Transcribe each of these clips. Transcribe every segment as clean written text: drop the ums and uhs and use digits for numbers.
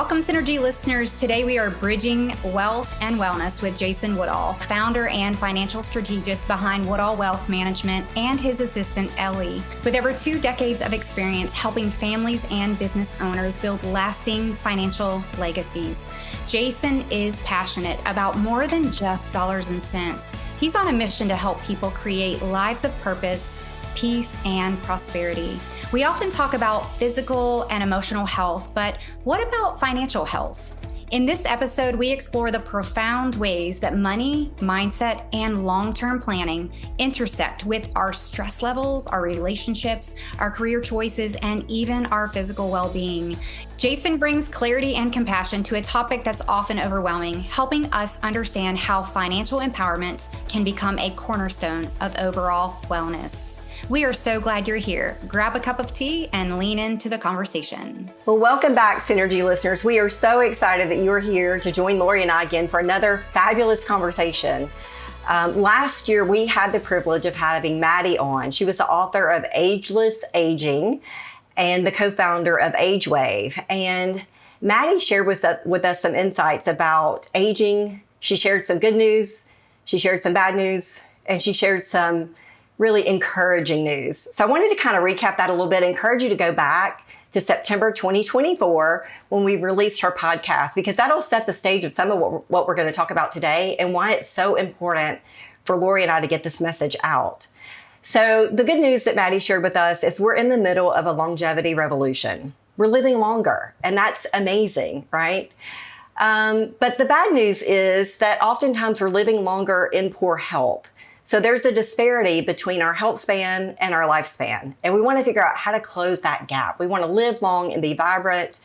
Welcome, Synergy listeners. Today we are bridging wealth and wellness with Jason Woodall, founder and financial strategist behind Woodall Wealth Management, and his assistant, Ellie. With over 2 decades of experience helping families and business owners build lasting financial legacies, Jason is passionate about more than just dollars and cents. He's on a mission to help people create lives of purpose, peace, and prosperity. We often talk about physical and emotional health, but what about financial health? In this episode, we explore the profound ways that money, mindset, and long-term planning intersect with our stress levels, our relationships, our career choices, and even our physical well-being. Jason brings clarity and compassion to a topic that's often overwhelming, helping us understand how financial empowerment can become a cornerstone of overall wellness. We are so glad you're here. Grab a cup of tea and lean into the conversation. Well, welcome back, Synergy listeners. We are so excited that you are here to join Lori and I again for another fabulous conversation. Last year, we had the privilege of having Maddie on. She was the author of Ageless Aging and the co-founder of AgeWave. And Maddie shared with us some insights about aging. She shared some good news, she shared some bad news, and she shared some really encouraging news. So I wanted to kind of recap that a little bit, encourage you to go back to September 2024 when we released her podcast, because that'll set the stage of some of what we're going to talk about today and why it's so important for Lori and I to get this message out. So the good news that Maddie shared with us is we're in the middle of a longevity revolution. We're living longer, and that's amazing, right? But the bad news is that oftentimes we're living longer in poor health. So there's a disparity between our health span and our lifespan. And we want to figure out how to close that gap. We want to live long and be vibrant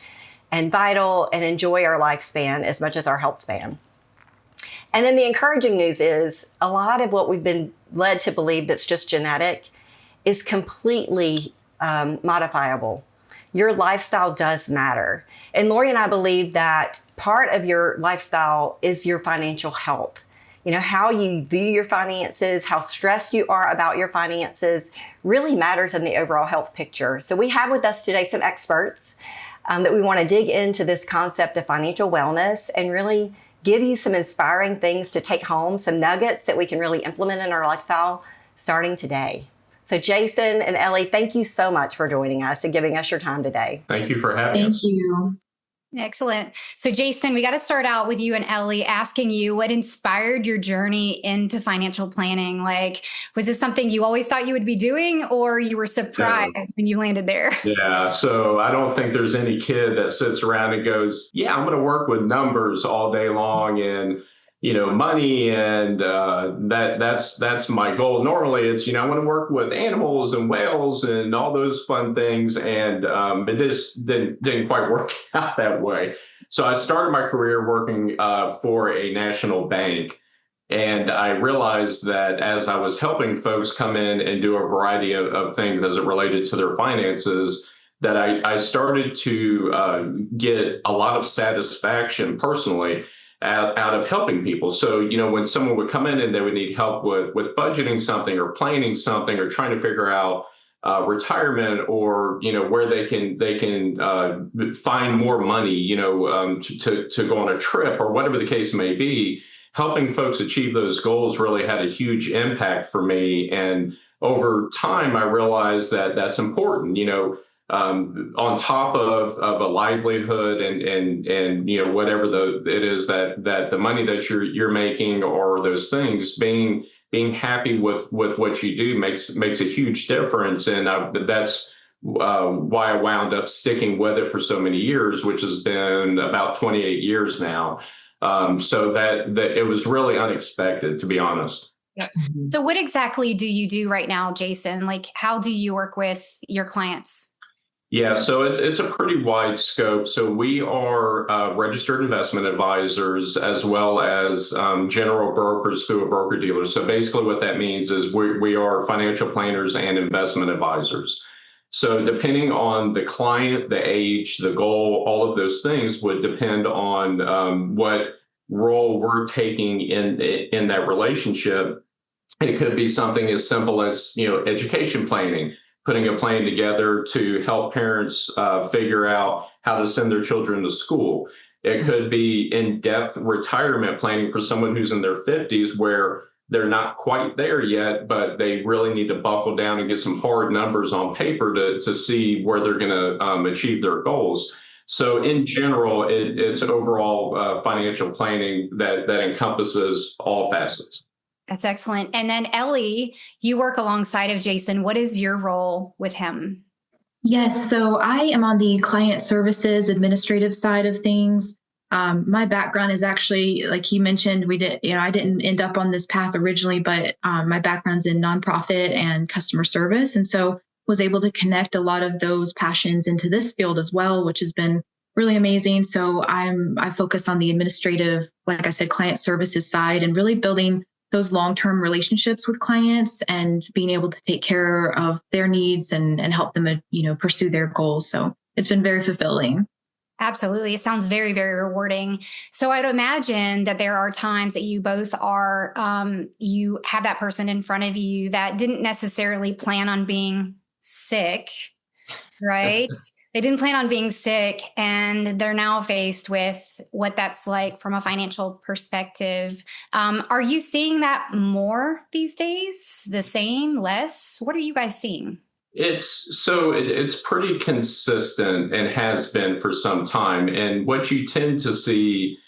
and vital and enjoy our lifespan as much as our health span. And then the encouraging news is a lot of what we've been led to believe that's just genetic is completely modifiable. Your lifestyle does matter. And Lori and I believe that part of your lifestyle is your financial health. You know, how you view your finances, how stressed you are about your finances really matters in the overall health picture. So we have with us today some experts that we want to dig into this concept of financial wellness and really give you some inspiring things to take home, some nuggets that we can really implement in our lifestyle starting today. So Jason and Ellie, thank you so much for joining us and giving us your time today. Thank you for having us. Thank you. Excellent. So Jason, we got to start out with you and Ellie asking you what inspired your journey into financial planning. Like, was this something you always thought you would be doing, or you were surprised when you landed there? Yeah. So I don't think there's any kid that sits around and goes, yeah, I'm going to work with numbers all day long and, you know, money. And that's my goal. Normally it's, I want to work with animals and whales and all those fun things. And it just didn't quite work out that way. So I started my career working for a national bank. And I realized that as I was helping folks come in and do a variety of things as it related to their finances, that I started to get a lot of satisfaction personally out of helping people. So, when someone would come in and they would need help with budgeting something or planning something or trying to figure out retirement or, where they can find more money, to go on a trip or whatever the case may be, helping folks achieve those goals really had a huge impact for me. And over time, I realized that that's important, on top of a livelihood and whatever it is that the money that you're making or those things, being happy with what you do makes a huge difference. And that's why I wound up sticking with it for so many years, which has been about 28 years now. So that it was really unexpected, to be honest. Yeah. So what exactly do you do right now, Jason? Like, how do you work with your clients? Yeah, so it's a pretty wide scope. So we are registered investment advisors as well as general brokers through a broker dealer. So basically what that means is we are financial planners and investment advisors. So depending on the client, the age, the goal, all of those things would depend on what role we're taking in that relationship. It could be something as simple as, education planning, putting a plan together to help parents figure out how to send their children to school. It could be in-depth retirement planning for someone who's in their 50s where they're not quite there yet, but they really need to buckle down and get some hard numbers on paper to see where they're going to achieve their goals. So in general, it's overall financial planning that encompasses all facets. That's excellent. And then Ellie, you work alongside of Jason. What is your role with him? Yes, so I am on the client services administrative side of things. My background is actually, like he mentioned, I didn't end up on this path originally, but my background's in nonprofit and customer service. And so was able to connect a lot of those passions into this field as well, which has been really amazing. So I focus on the administrative, like I said, client services side and really building those long-term relationships with clients and being able to take care of their needs and help them, pursue their goals. So it's been very fulfilling. Absolutely. It sounds very, very rewarding. So I'd imagine that there are times that you both are, you have that person in front of you that didn't necessarily plan on being sick, right? They didn't plan on being sick, and they're now faced with what that's like from a financial perspective. Are you seeing that more these days? The same, less? What are you guys seeing? It's pretty consistent and has been for some time. And what you tend to see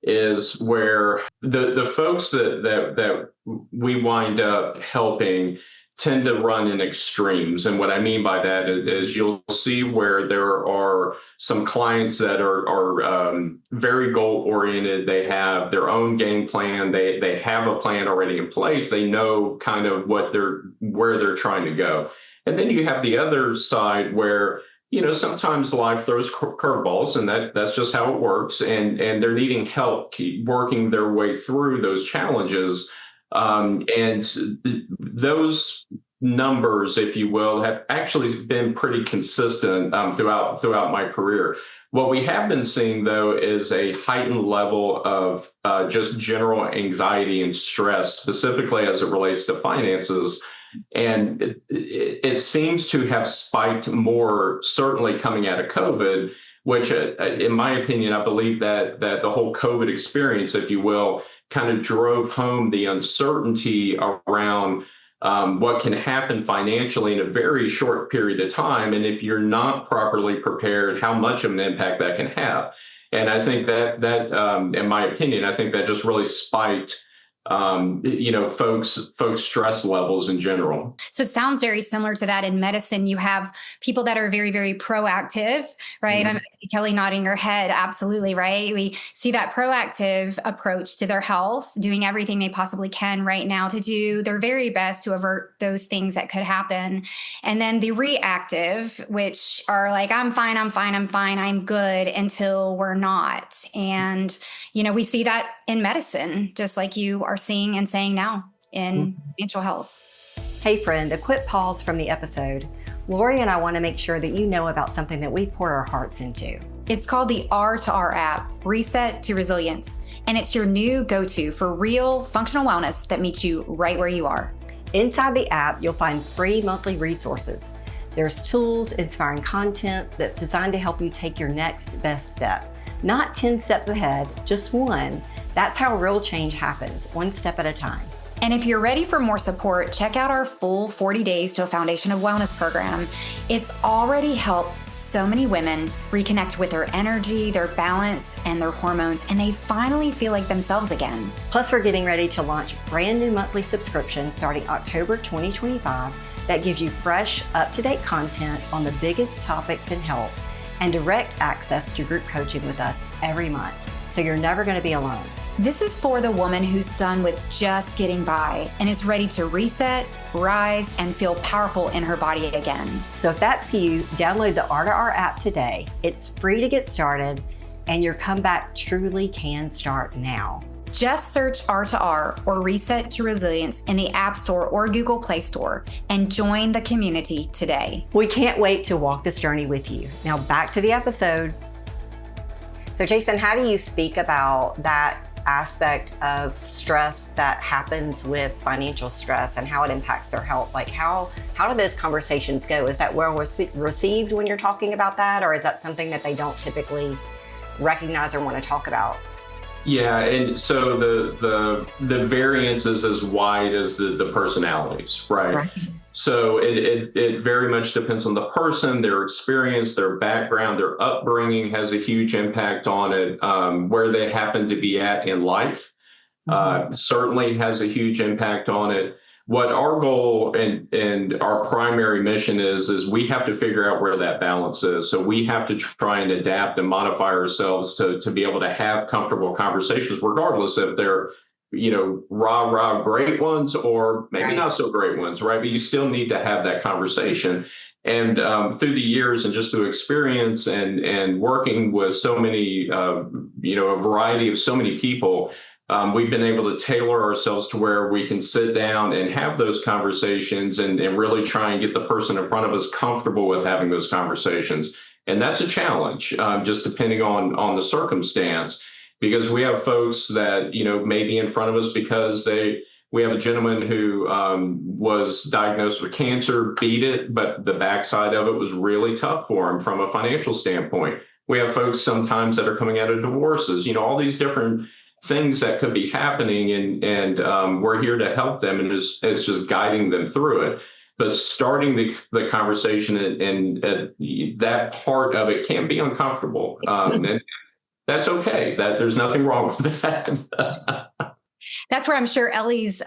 is where the folks that we wind up helping tend to run in extremes. And what I mean by that is you'll see where there are some clients that are very goal oriented. They have their own game plan. They have a plan already in place. They know kind of where they're trying to go. And then you have the other side where, sometimes life throws curveballs, and that's just how it works. And they're needing help keep working their way through those challenges. And those numbers, if you will, have actually been pretty consistent throughout my career. What we have been seeing, though, is a heightened level of just general anxiety and stress, specifically as it relates to finances. And it seems to have spiked more, certainly coming out of COVID, which, in my opinion, I believe that the whole COVID experience, if you will, kind of drove home the uncertainty around what can happen financially in a very short period of time. And if you're not properly prepared, how much of an impact that can have. And I think that in my opinion, I think that just really spiked folks' stress levels in general. So it sounds very similar to that in medicine. You have people that are very, very proactive, right? Mm-hmm. I see Kelly nodding her head. Absolutely, right? We see that proactive approach to their health, doing everything they possibly can right now to do their very best to avert those things that could happen. And then the reactive, which are like, I'm fine, I'm good, until we're not. And, we see that in medicine, just like you are seeing and saying now in financial health. Hey friend, a quick pause from the episode. Lori and I want to make sure that you know about something that we've poured our hearts into. It's called the R2R app, Reset to Resilience. And it's your new go-to for real functional wellness that meets you right where you are. Inside the app, you'll find free monthly resources. There's tools, inspiring content that's designed to help you take your next best step. Not 10 steps ahead, just one. That's how real change happens, one step at a time. And if you're ready for more support, check out our full 40 Days to a Foundation of Wellness program. It's already helped so many women reconnect with their energy, their balance, and their hormones, and they finally feel like themselves again. Plus, we're getting ready to launch brand new monthly subscriptions starting October 2025 that gives you fresh, up-to-date content on the biggest topics in health and direct access to group coaching with us every month. So you're never going to be alone. This is for the woman who's done with just getting by and is ready to reset, rise, and feel powerful in her body again. So if that's you, download the R2R app today. It's free to get started, and your comeback truly can start now. Just search R2R or Reset to Resilience in the App Store or Google Play Store and join the community today. We can't wait to walk this journey with you. Now back to the episode. So Jason, how do you speak about that aspect of stress that happens with financial stress and how it impacts their health? Like how do those conversations go? Is that well received when you're talking about that, or is that something that they don't typically recognize or want to talk about? Yeah, and so the variance is as wide as the personalities, right? So it very much depends on the person, their experience, their background, their upbringing has a huge impact on it. Where they happen to be at in life certainly has a huge impact on it. What our goal and our primary mission is we have to figure out where that balance is. So we have to try and adapt and modify ourselves to be able to have comfortable conversations, regardless if they're, rah, great ones or maybe not so great ones, right? But you still need to have that conversation. And through the years and just through experience and working with so many, a variety of so many people, we've been able to tailor ourselves to where we can sit down and have those conversations and really try and get the person in front of us comfortable with having those conversations. And that's a challenge, just depending on the circumstance, because we have folks that, may be in front of us because we have a gentleman who was diagnosed with cancer, beat it, but the backside of it was really tough for him from a financial standpoint. We have folks sometimes that are coming out of divorces, all these different things that could be happening, and we're here to help them, and it's just guiding them through it. But starting the conversation and that part of it can be uncomfortable, and that's okay. That there's nothing wrong with that. That's where I'm sure Ellie's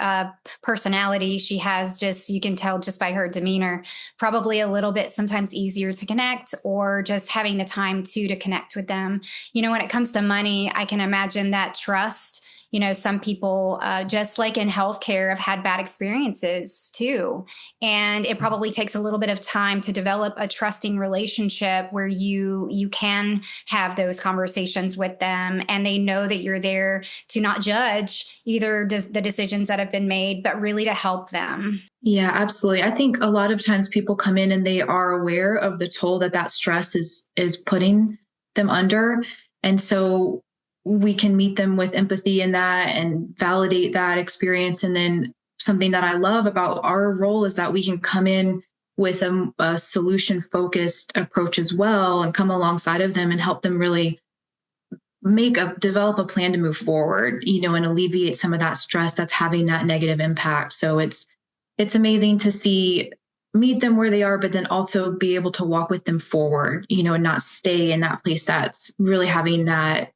personality, she has you can tell just by her demeanor, probably a little bit sometimes easier to connect, or just having the time to connect with them. When it comes to money, I can imagine that trust. Some people, just like in healthcare, have had bad experiences too. And it probably takes a little bit of time to develop a trusting relationship where you can have those conversations with them, and they know that you're there to not judge either the decisions that have been made, but really to help them. Yeah, absolutely. I think a lot of times people come in and they are aware of the toll that stress is putting them under. And so we can meet them with empathy in that and validate that experience. And then something that I love about our role is that we can come in with a solution-focused approach as well, and come alongside of them and help them really develop a plan to move forward, and alleviate some of that stress that's having that negative impact. So it's amazing to meet them where they are, but then also be able to walk with them forward, and not stay in that place that's really having that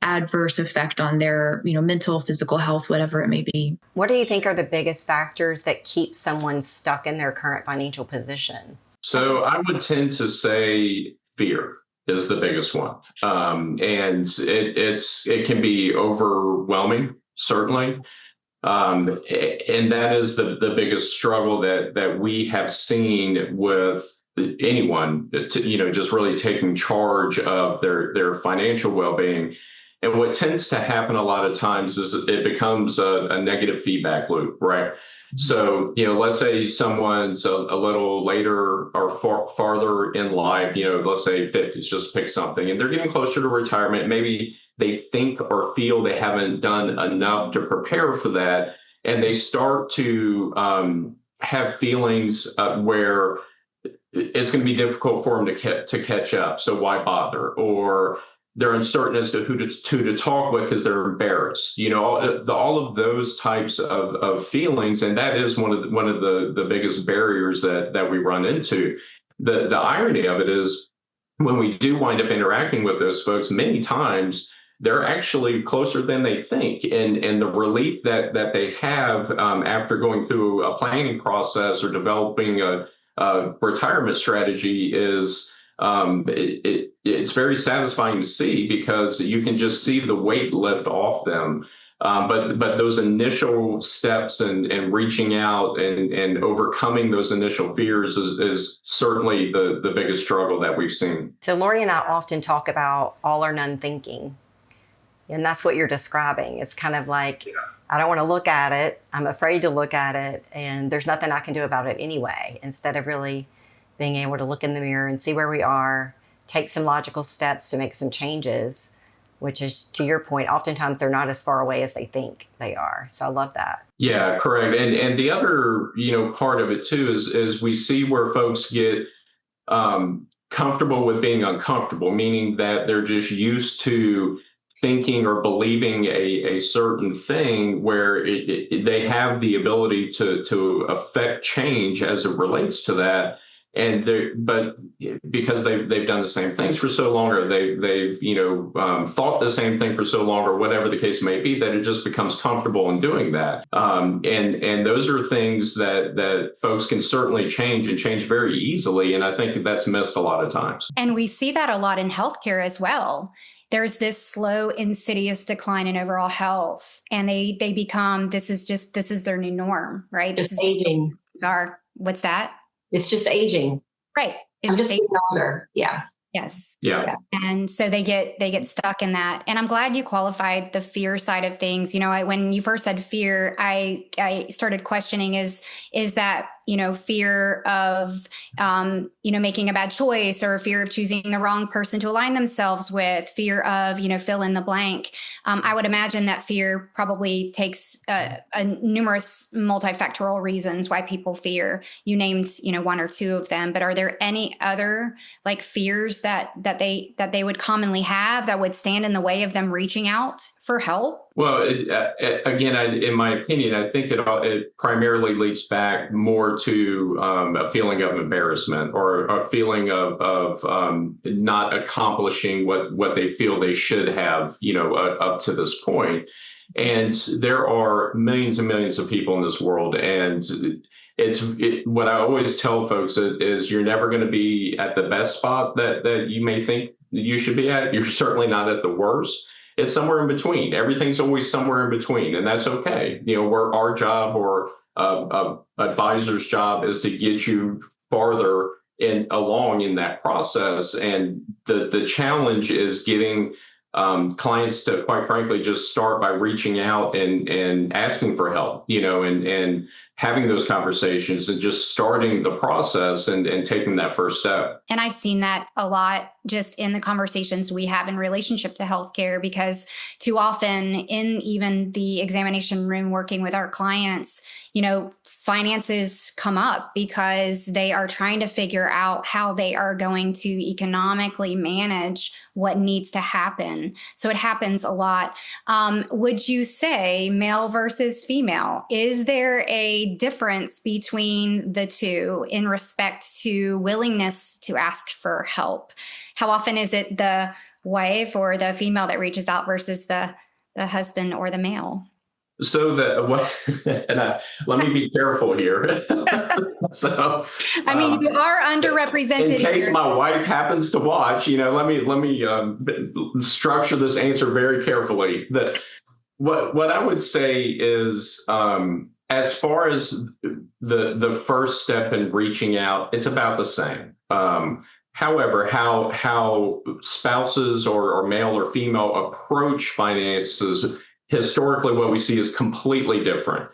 adverse effect on their, mental, physical health, whatever it may be. What do you think are the biggest factors that keep someone stuck in their current financial position? So I would tend to say fear is the biggest one. And it can be overwhelming, certainly. And that is the biggest struggle that we have seen with anyone, just really taking charge of their financial well-being. And what tends to happen a lot of times is it becomes a negative feedback loop, right? So, let's say someone's a little later or farther in life, let's say 50s, just pick something, and they're getting closer to retirement. Maybe they think or feel they haven't done enough to prepare for that. And they start to have feelings where it's going to be difficult for them to catch up. So why bother? Or they're uncertain as to who to talk with because they're embarrassed. All of those types of feelings, and that is one of the biggest barriers that we run into. The irony of it is, when we do wind up interacting with those folks, many times they're actually closer than they think, and the relief that they have after going through a planning process or developing a retirement strategy is. It's very satisfying to see, because you can just see the weight lift off them. But those initial steps and reaching out and overcoming those initial fears is certainly the biggest struggle that we've seen. So Lori and I often talk about all or none thinking. And that's what you're describing. It's kind of like, I don't want to look at it. I'm afraid to look at it. And there's nothing I can do about it anyway. Instead of really being able to look in the mirror and see where we are, take some logical steps to make some changes, which is, to your point, oftentimes they're not as far away as they think they are. So I love that. Yeah, correct. And the other, part of it too is we see where folks get comfortable with being uncomfortable, meaning that they're just used to thinking or believing a certain thing where they have the ability to affect change as it relates to that. But because they've done the same things for so long, or they've thought the same thing for so long, or whatever the case may be, that it just becomes comfortable in doing that. And those are things that folks can certainly change, and change very easily. And I think that's missed a lot of times. And we see that a lot in healthcare as well. There's this slow, insidious decline in overall health, and they become, this is their new norm, right? Just aging. What's that? It's just aging. Right. It's just getting older. Yeah. Yes. Yeah. And so they get stuck in that. And I'm glad you qualified the fear side of things. When you first said fear, I started questioning, is that, fear of, making a bad choice, or fear of choosing the wrong person to align themselves with, fear of, fill in the blank. I would imagine that fear probably takes a numerous multifactorial reasons why people fear. You named, one or two of them, but are there any other like fears that they would commonly have that would stand in the way of them reaching out for help? Well, again, in my opinion, I think it primarily leads back more to a feeling of embarrassment, or a feeling of not accomplishing what they feel they should have, up to this point. And there are millions and millions of people in this world, and what I always tell folks is you're never going to be at the best spot that you may think you should be at. You're certainly not at the worst. It's somewhere in between. Everything's always somewhere in between, and that's okay. Where our job, or advisor's job, is to get you farther along in that process. And the challenge is getting clients to, quite frankly, just start by reaching out and asking for help, and having those conversations, and just starting the process and taking that first step. And I've seen that a lot just in the conversations we have in relationship to healthcare, because too often in even the examination room working with our clients, finances come up because they are trying to figure out how they are going to economically manage what needs to happen. So it happens a lot. Would you say male versus female? Is there a difference between the two in respect to willingness to ask for help? How often is it the wife or the female that reaches out versus the husband or the male? So let me be careful here. So, you are underrepresented. In case here. my wife happens to watch, let me structure this answer very carefully. That what I would say is, as far as the first step in reaching out, it's about the same. However, how spouses or male or female approach finances, historically, what we see is completely different.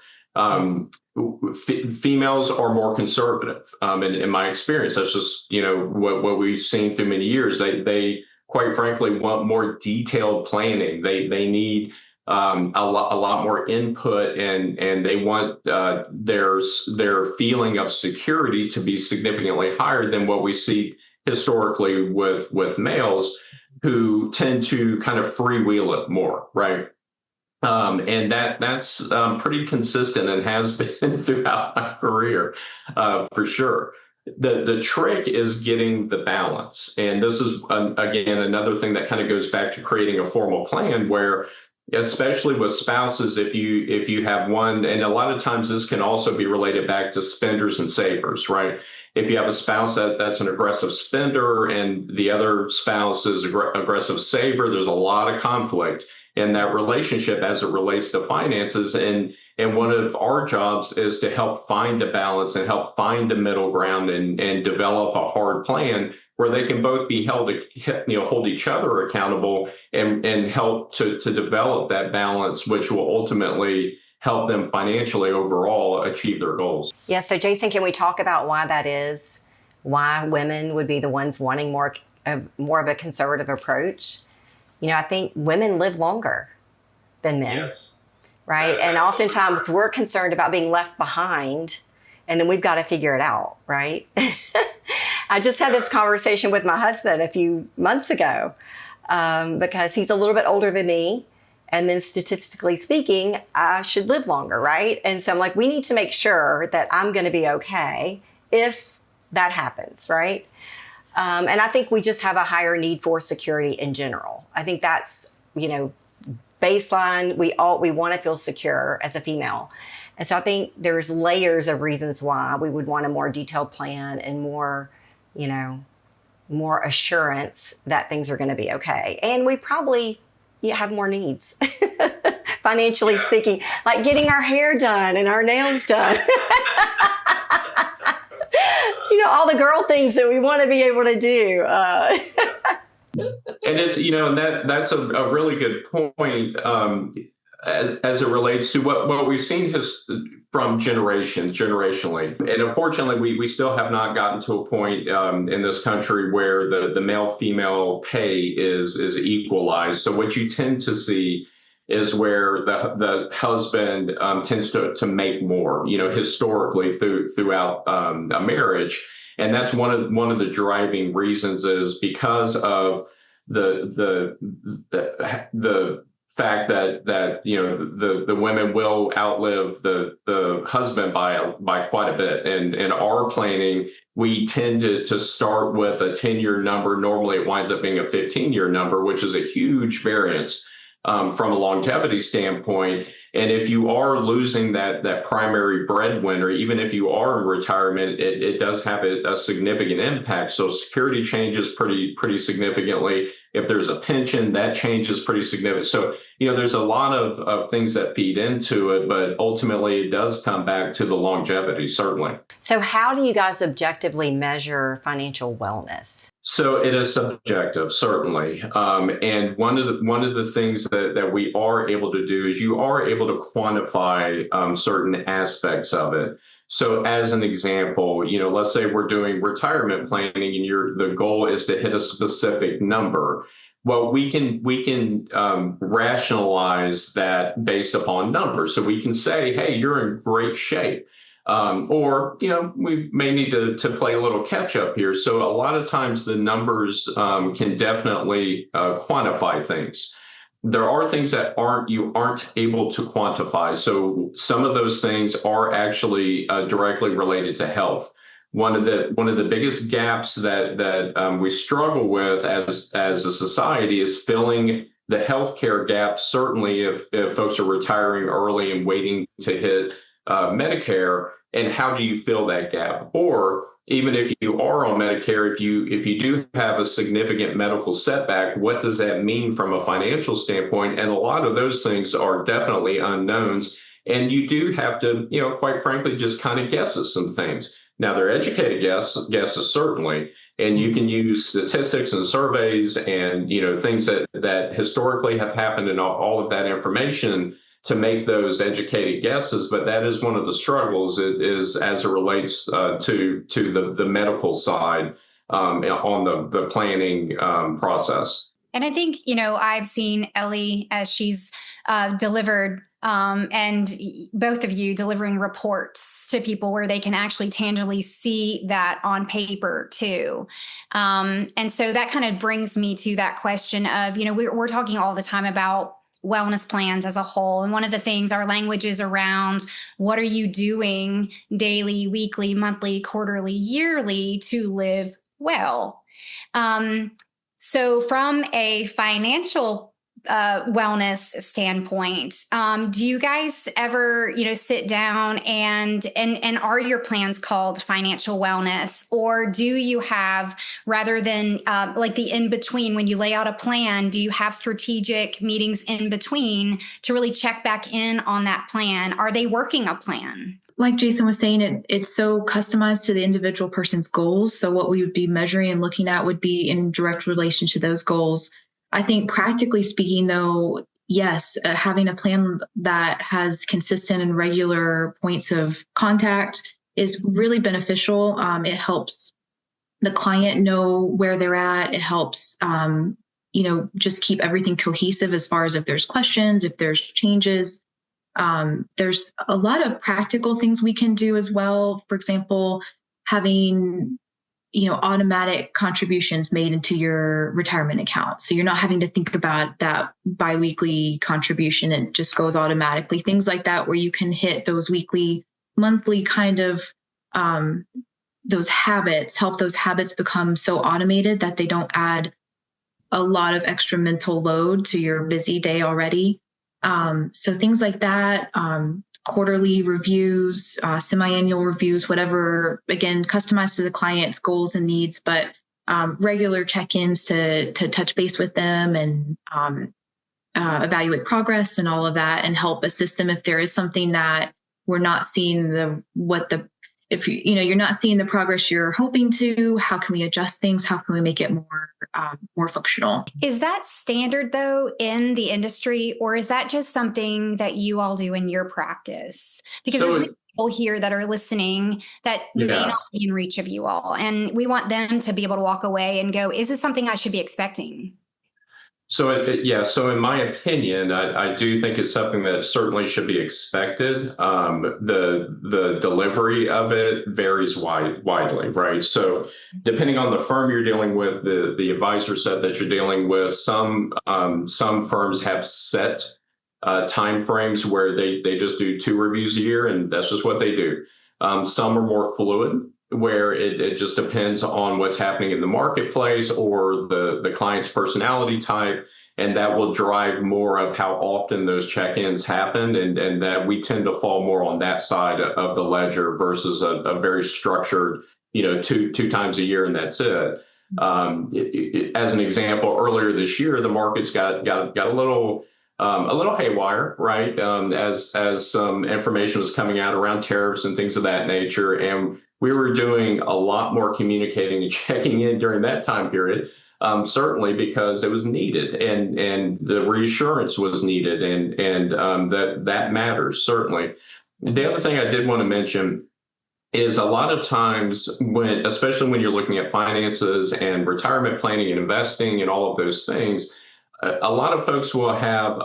Females are more conservative, in my experience. That's just what we've seen through many years. They quite frankly want more detailed planning. They need a lot more input, and they want their feeling of security to be significantly higher than what we see historically with males, who tend to kind of freewheel it more, right? And that's pretty consistent, and has been throughout my career, for sure. The trick is getting the balance. And this is, again, another thing that kind of goes back to creating a formal plan, where, especially with spouses, if you have one, and a lot of times this can also be related back to spenders and savers, right? If you have a spouse that's an aggressive spender, and the other spouse is aggressive saver, there's a lot of conflict in that relationship as it relates to finances. And one of our jobs is to help find a balance, and help find a middle ground, and develop a hard plan where they can both be hold each other accountable, and help to develop that balance, which will ultimately help them financially overall achieve their goals. Yeah. So Jason, can we talk about why that is? Why women would be the ones wanting more of a conservative approach? I think women live longer than men. Yes. Right? And oftentimes we're concerned about being left behind, and then we've got to figure it out, right? I just had this conversation with my husband a few months ago because he's a little bit older than me. And then statistically speaking, I should live longer, right? And so I'm like, we need to make sure that I'm going to be okay if that happens, right? And I think we just have a higher need for security in general. I think that's, baseline. We want to feel secure as a female. And so I think there's layers of reasons why we would want a more detailed plan and more assurance that things are going to be okay. And we probably have more needs, financially speaking, like getting our hair done and our nails done. All the girl things that we want to be able to do. And it's, that's a really good point as it relates to what we've seen from generationally. And unfortunately, we still have not gotten to a point in this country where the male-female pay is equalized. So what you tend to see is where the husband tends to make more, historically throughout a marriage. And that's one of the driving reasons is because of the fact that the women will outlive the husband by quite a bit. And in our planning, we tend to start with a 10-year number. Normally, it winds up being a 15-year number, which is a huge variance from a longevity standpoint. And if you are losing that primary breadwinner, even if you are in retirement, it does have a significant impact. So security changes pretty significantly. If there's a pension, that changes pretty significant. So, there's a lot of things that feed into it, but ultimately it does come back to the longevity, certainly. So how do you guys objectively measure financial wellness? So it is subjective, certainly. And one of the things that we are able to do is you are able to quantify certain aspects of it. So as an example, let's say we're doing retirement planning and the goal is to hit a specific number. Well, we can rationalize that based upon numbers. So we can say, hey, you're in great shape. Or we may need to play a little catch up here. So a lot of times the numbers can definitely quantify things. There are things that you aren't able to quantify. So some of those things are actually directly related to health. One of the biggest gaps that we struggle with as a society is filling the healthcare gap. Certainly, if folks are retiring early and waiting to hit Medicare, and how do you fill that gap? Or even if you are on Medicare, if you do have a significant medical setback, what does that mean from a financial standpoint? And a lot of those things are definitely unknowns. And you do have to, quite frankly, just kind of guess at some things. Now, they're educated guesses, certainly. And you can use statistics and surveys and, things that historically have happened and all of that information to make those educated guesses. But that is one of the struggles is as it relates to the medical side on the planning process. And I think, I've seen Ellie as she's delivered and both of you delivering reports to people where they can actually tangibly see that on paper too. And so that kind of brings me to that question of, we're talking all the time about wellness plans as a whole. And one of the things our language is around, what are you doing daily, weekly, monthly, quarterly, yearly to live well? So from a financial wellness standpoint, do you guys ever, sit down and are your plans called financial wellness, or do you have, rather than like the in between, when you lay out a plan, do you have strategic meetings in between to really check back in on that plan? Are they working a plan? Like Jason was saying, it's so customized to the individual person's goals. So what we would be measuring and looking at would be in direct relation to those goals. I think practically speaking, though, yes, having a plan that has consistent and regular points of contact is really beneficial. It helps the client know where they're at. It helps just keep everything cohesive as far as if there's questions, if there's changes. There's a lot of practical things we can do as well. For example, having automatic contributions made into your retirement account. So you're not having to think about that biweekly contribution. It just goes automatically. Things like that, where you can hit those weekly, monthly kind of those habits, help those habits become so automated that they don't add a lot of extra mental load to your busy day already. So things like that, quarterly reviews, semi-annual reviews, whatever, again, customized to the client's goals and needs, but regular check-ins to touch base with them and evaluate progress and all of that, and help assist them if there is something that we're not seeing if you're not seeing the progress you're hoping to. How can we adjust things? How can we make it more functional? Is that standard though in the industry, or is that just something that you all do in your practice? Because there's people here that are listening that may not be in reach of you all, and we want them to be able to walk away and go, is this something I should be expecting? So, so in my opinion, I do think it's something that certainly should be expected. The delivery of it varies widely, right? So depending on the firm you're dealing with, the advisor set that you're dealing with, some firms have set timeframes where they just do 2 reviews a year, and that's just what they do. Some are more fluid, where it just depends on what's happening in the marketplace or the client's personality type, and that will drive more of how often those check-ins happen, and that we tend to fall more on that side of the ledger versus a very structured, two times a year and that's it. As an example, earlier this year, the markets got a little haywire, right? As some information was coming out around tariffs and things of that nature, and we were doing a lot more communicating and checking in during that time period, certainly because it was needed, and the reassurance was needed, and that matters, certainly. The other thing I did want to mention is a lot of times especially when you're looking at finances and retirement planning and investing and all of those things, a lot of folks will have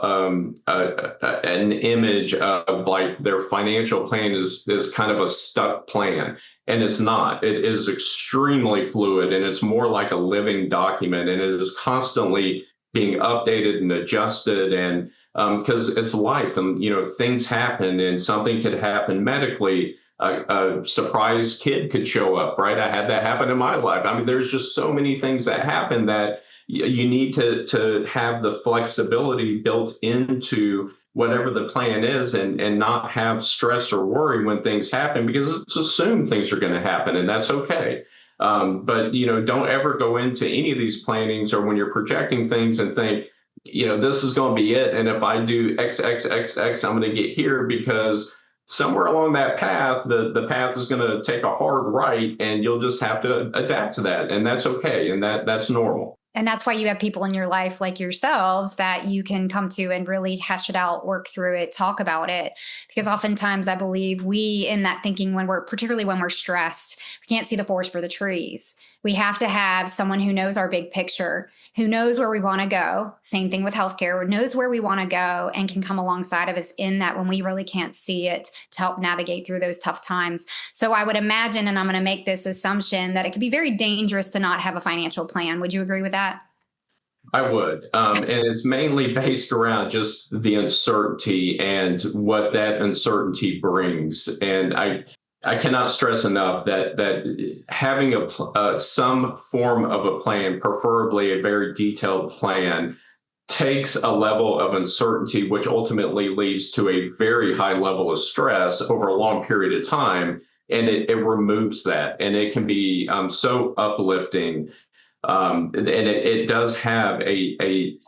an image of like their financial plan is kind of a stuck plan. And it's not. It is extremely fluid, and it's more like a living document, and it is constantly being updated and adjusted, and because it's life, and things happen, and something could happen medically. A surprise kid could show up, right? I had that happen in my life. I mean, there's just so many things that happen that you need to have the flexibility built into whatever the plan is, and not have stress or worry when things happen, because it's assumed things are going to happen, and that's okay. But don't ever go into any of these plannings or when you're projecting things and think, this is going to be it, and if I do X, X, X, X, I'm going to get here, because somewhere along that path, the path is going to take a hard right, and you'll just have to adapt to that, and that's okay, and that's normal. And that's why you have people in your life like yourselves that you can come to and really hash it out, work through it, talk about it. Because oftentimes I believe we in that thinking, particularly when we're stressed, we can't see the forest for the trees. We have to have someone who knows our big picture, who knows where we want to go. Same thing with healthcare, knows where we want to go and can come alongside of us in that when we really can't see it, to help navigate through those tough times. So I would imagine, and I'm going to make this assumption, that it could be very dangerous to not have a financial plan. Would you agree with that? I would. And it's mainly based around just the uncertainty and what that uncertainty brings. And I cannot stress enough that having some form of a plan, preferably a very detailed plan, takes a level of uncertainty, which ultimately leads to a very high level of stress over a long period of time. And it removes that. And it can be so uplifting. And it does have a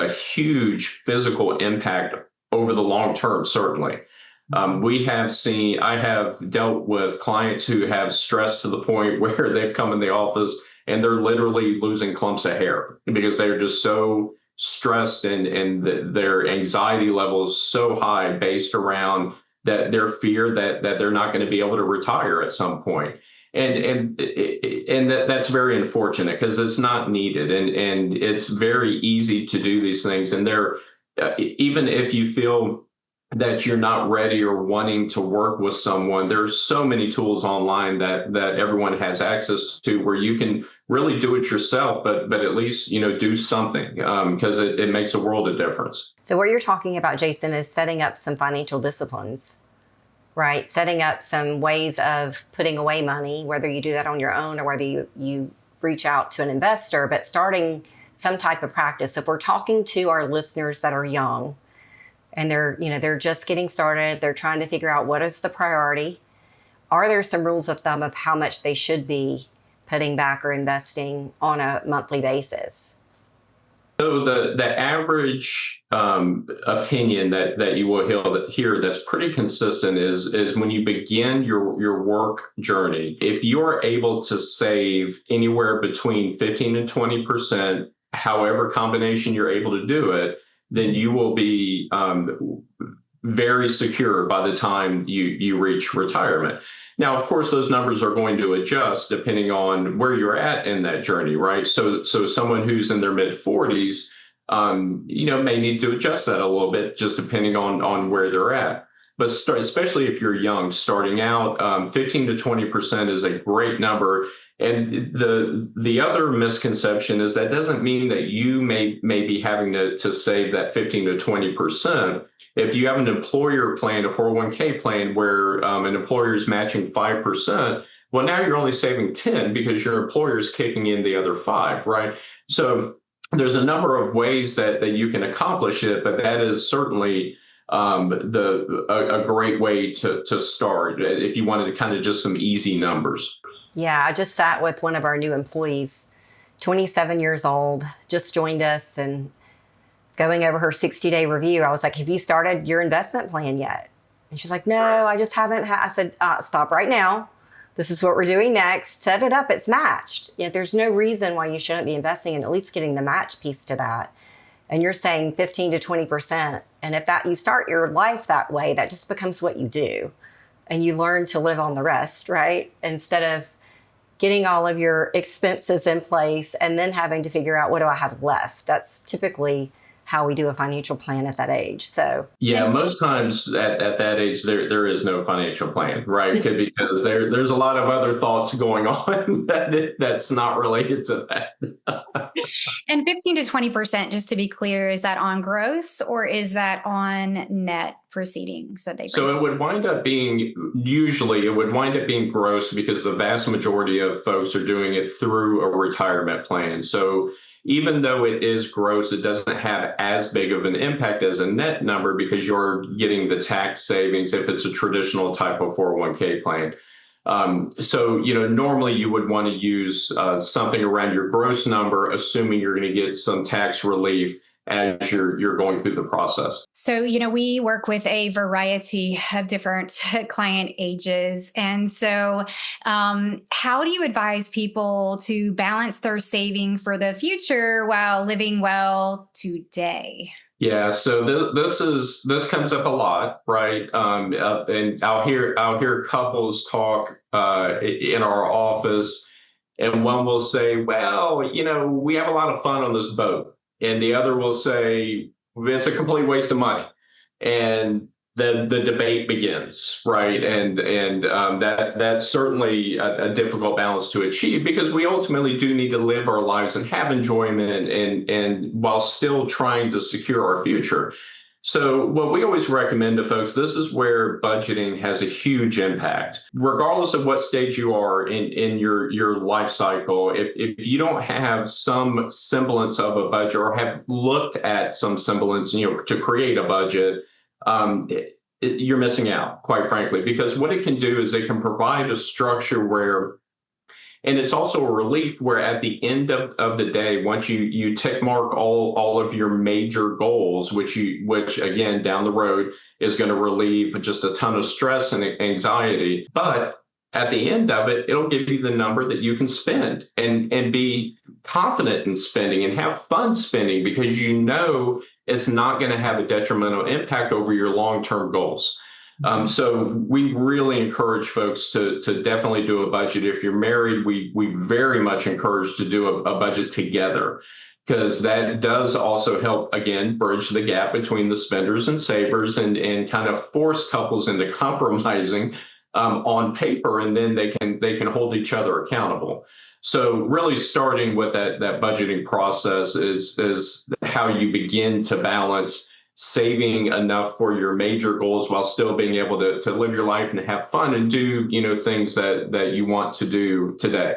huge physical impact over the long term, certainly. I have dealt with clients who have stress to the point where they've come in the office and they're literally losing clumps of hair because they're just so stressed, and their anxiety level is so high based around that their fear that they're not going to be able to retire at some point. And that's very unfortunate because it's not needed, and it's very easy to do these things. And even if you feel that you're not ready or wanting to work with someone, there's so many tools online that everyone has access to where you can really do it yourself, but at least, do something, because it makes a world of difference. So what you're talking about, Jason, is setting up some financial disciplines, right? Setting up some ways of putting away money, whether you do that on your own or whether you reach out to an investor, but starting some type of practice. If we're talking to our listeners that are young and they're just getting started, they're trying to figure out what is the priority, are there some rules of thumb of how much they should be putting back or investing on a monthly basis? So the average opinion that you will hear that's pretty consistent is when you begin your work journey, if you're able to save anywhere between 15 and 20%, however combination you're able to do it, then you will be very secure by the time you reach retirement. Now, of course, those numbers are going to adjust depending on where you're at in that journey, right? So someone who's in their mid 40s, may need to adjust that a little bit, just depending on where they're at. But especially if you're young, starting out, 15 to 20% is a great number. And the other misconception is that doesn't mean that you may be having to save that 15 to 20%. If you have an employer plan, a 401k plan where an employer is matching 5%, well, now you're only saving 10 because your employer is kicking in the other 5, right? So there's a number of ways that you can accomplish it, but that is certainly a great way to start if you wanted to kind of just some easy numbers. Yeah, I just sat with one of our new employees, 27 years old, just joined us, and going over her 60-day review, I was like, have you started your investment plan yet? And she's like, no, I just haven't. I said, stop right now. This is what we're doing next. Set it up. It's matched. There's no reason why you shouldn't be investing in at least getting the match piece to that. And you're saying 15 to 20%. And if you start your life that way, that just becomes what you do. And you learn to live on the rest, right? Instead of getting all of your expenses in place and then having to figure out, what do I have left? That's typically how we do a financial plan at that age. So yeah, most times at that age, there is no financial plan, right? Because there's a lot of other thoughts going on that's not related to that. And 15 to 20%, just to be clear, is that on gross or is that on net proceedings that they bring? So it would wind up being gross because the vast majority of folks are doing it through a retirement plan. So even though it is gross, it doesn't have as big of an impact as a net number because you're getting the tax savings if it's a traditional type of 401k plan. So, normally you would want to use something around your gross number, assuming you're going to get some tax relief as you're going through the process. So, we work with a variety of different client ages. And so how do you advise people to balance their saving for the future while living well today? Yeah, so this comes up a lot, right? And I'll hear couples talk in our office, and one will say, well, we have a lot of fun on this boat. And the other will say, it's a complete waste of money. And the debate begins, right? And that's certainly a difficult balance to achieve because we ultimately do need to live our lives and have enjoyment and while still trying to secure our future. So what we always recommend to folks, this is where budgeting has a huge impact. Regardless of what stage you are in your life cycle, if you don't have some semblance of a budget or have looked at some semblance, to create a budget, you're missing out, quite frankly, because what it can do is it can provide a structure where, and it's also a relief where at the end of the day, once you tick mark all of your major goals, which again, down the road is going to relieve just a ton of stress and anxiety. But at the end of it, it'll give you the number that you can spend and be confident in spending and have fun spending because it's not going to have a detrimental impact over your long-term goals. So we really encourage folks to definitely do a budget. If you're married, we very much encourage to do a budget together, because that does also help, again, bridge the gap between the spenders and savers, and kind of force couples into compromising on paper, and then they can hold each other accountable. So really starting with that budgeting process is how you begin to balance saving enough for your major goals while still being able to live your life and have fun and do, things that you want to do today.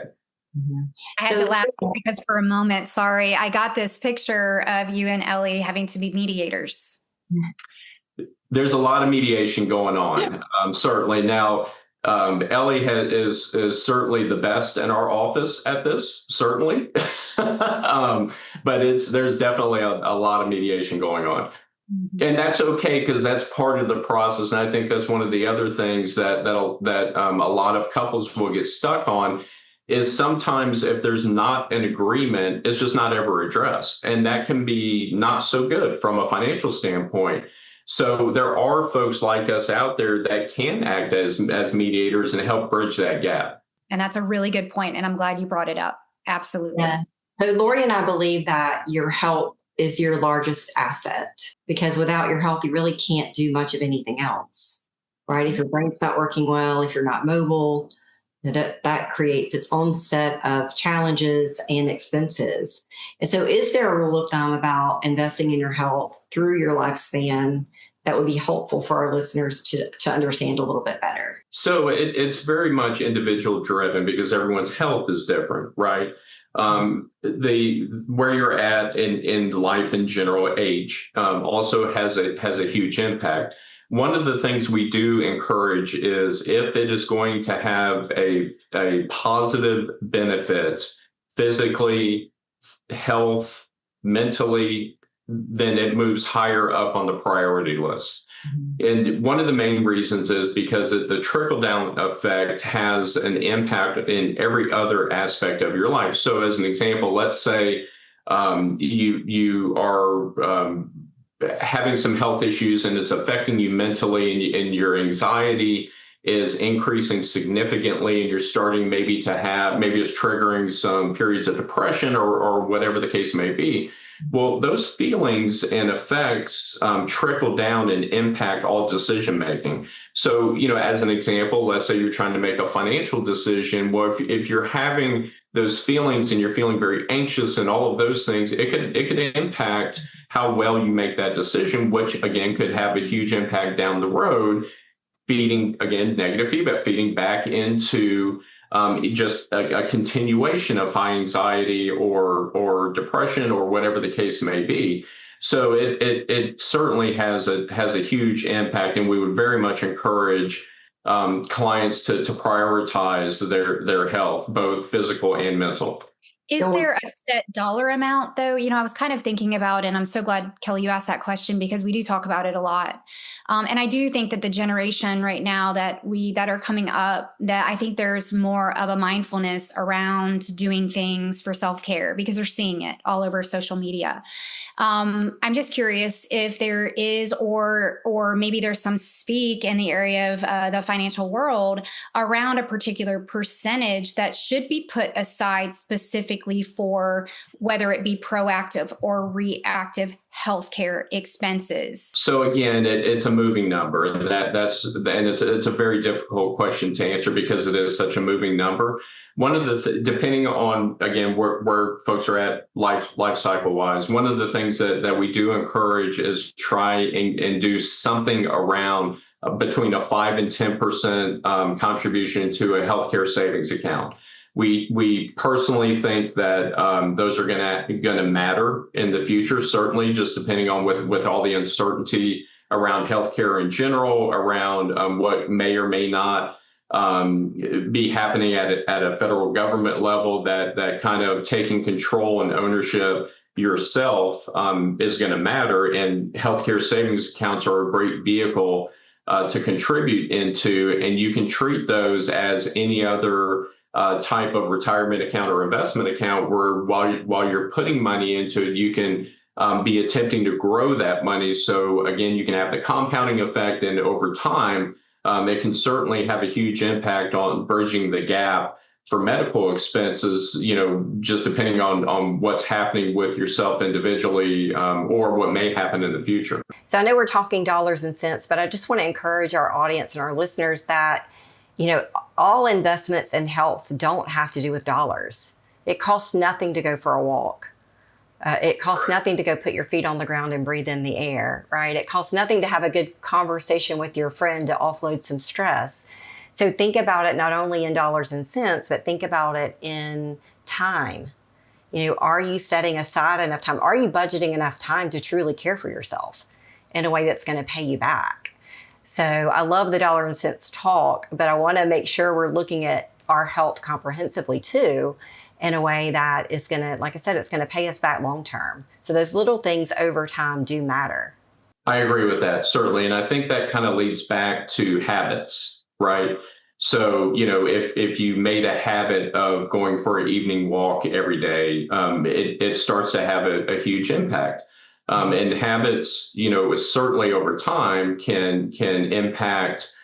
I had to laugh because for a moment, sorry, I got this picture of you and Ellie having to be mediators. There's a lot of mediation going on, certainly. Now, Ellie is certainly the best in our office at this, certainly. But there's definitely a lot of mediation going on. And that's okay, because that's part of the process. And I think that's one of the other things that a lot of couples will get stuck on, is sometimes if there's not an agreement, it's just not ever addressed. And that can be not so good from a financial standpoint. So there are folks like us out there that can act as mediators and help bridge that gap. And that's a really good point, and I'm glad you brought it up. Absolutely. Yeah. So Lori and I believe that your health is your largest asset, because without your health, you really can't do much of anything else, right? If your brain's not working well, if you're not mobile, that creates its own set of challenges and expenses. And so is there a rule of thumb about investing in your health through your lifespan that would be helpful for our listeners to understand a little bit better? So it's very much individual driven, because everyone's health is different, right? Where you're at in life in general, age also has a huge impact. One of the things we do encourage is, if it is going to have a positive benefit physically, health, mentally, then it moves higher up on the priority list. And one of the main reasons is because the trickle-down effect has an impact in every other aspect of your life. So as an example, let's say you are having some health issues and it's affecting you mentally, and your anxiety is increasing significantly, and you're starting maybe it's triggering some periods of depression or whatever the case may be. Well, those feelings and effects trickle down and impact all decision making. So, as an example, let's say you're trying to make a financial decision. Well, if you're having those feelings and you're feeling very anxious and all of those things, it could impact how well you make that decision, which again could have a huge impact down the road, feeding again negative feedback, feeding back into just a continuation of high anxiety or depression or whatever the case may be. So it certainly has a huge impact, and we would very much encourage clients to prioritize their health, both physical and mental. Is there a set dollar amount, though? I was kind of thinking about, and I'm so glad, Kelly, you asked that question, because we do talk about it a lot. And I do think that the generation right now that are coming up, that I think there's more of a mindfulness around doing things for self-care, because they're seeing it all over social media. I'm just curious if there is, or maybe there's some speak in the area of the financial world around a particular percentage that should be put aside specifically for whether it be proactive or reactive healthcare expenses. So again, it's a moving number, and it's a very difficult question to answer, because it is such a moving number. One of the depending on again where folks are at life cycle wise, one of the things that we do encourage is try and do something around between a 5 and 10% contribution to a healthcare savings account. We personally think that those are going to matter in the future, certainly, just depending on with all the uncertainty around healthcare in general, around what may or may not be happening at a federal government level, that kind of taking control and ownership yourself is going to matter. And healthcare savings accounts are a great vehicle to contribute into, and you can treat those as any other type of retirement account or investment account, where while you're putting money into it, you can be attempting to grow that money. So again, you can have the compounding effect, and over time, it can certainly have a huge impact on bridging the gap for medical expenses, just depending on what's happening with yourself individually, or what may happen in the future. So I know we're talking dollars and cents, but I just want to encourage our audience and our listeners that, all investments in health don't have to do with dollars. It costs nothing to go for a walk. It costs nothing to go put your feet on the ground and breathe in the air, right? It costs nothing to have a good conversation with your friend to offload some stress. So think about it not only in dollars and cents, but think about it in time. Are you setting aside enough time? Are you budgeting enough time to truly care for yourself in a way that's going to pay you back? So I love the dollar and cents talk, but I want to make sure we're looking at our health comprehensively too, in a way that is going to, like I said, it's going to pay us back long term. So those little things over time do matter. I agree with that, certainly. And I think that kind of leads back to habits, right? So, if you made a habit of going for an evening walk every day, it starts to have a huge impact. And habits, certainly over time can impact